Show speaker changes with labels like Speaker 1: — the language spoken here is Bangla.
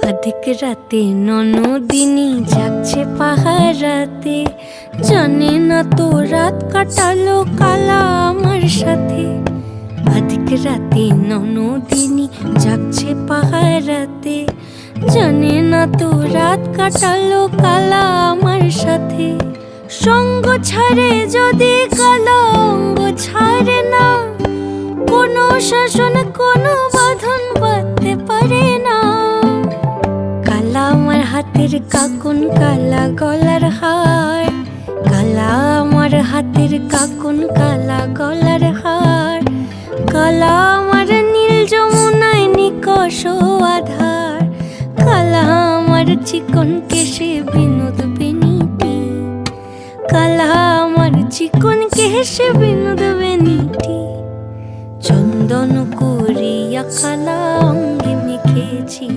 Speaker 1: अधिक राते ननदिनी जागছে পাহারাতে, জানে না তো রাত কাটালো কালা আমার সাথে। अधिक রাতে ননদিনী जागছে পাহারাতে, জানে না তো রাত কাটালো কালা আমার সাথে। সঙ্গ ছাড়ে যদি কালা অঙ্গ ছাড়ে না, কোনো শাসন কোনো বাঁধন বাঁধতে পারে না। কালা আমার হাতের কাকুন কালা গলার হার, কালা আমার হাতের কাকুন কালা গলার হার, কালা আমার নীল যমুনায় নিকষ আধার, কালা আমার চিকন কেশে বিনোদ বেনিটি, কালা আমার চিকন কেশে বিনোদ বেনিটি। চন্দন করিয়া কালা অঙ্গে মেখেছি।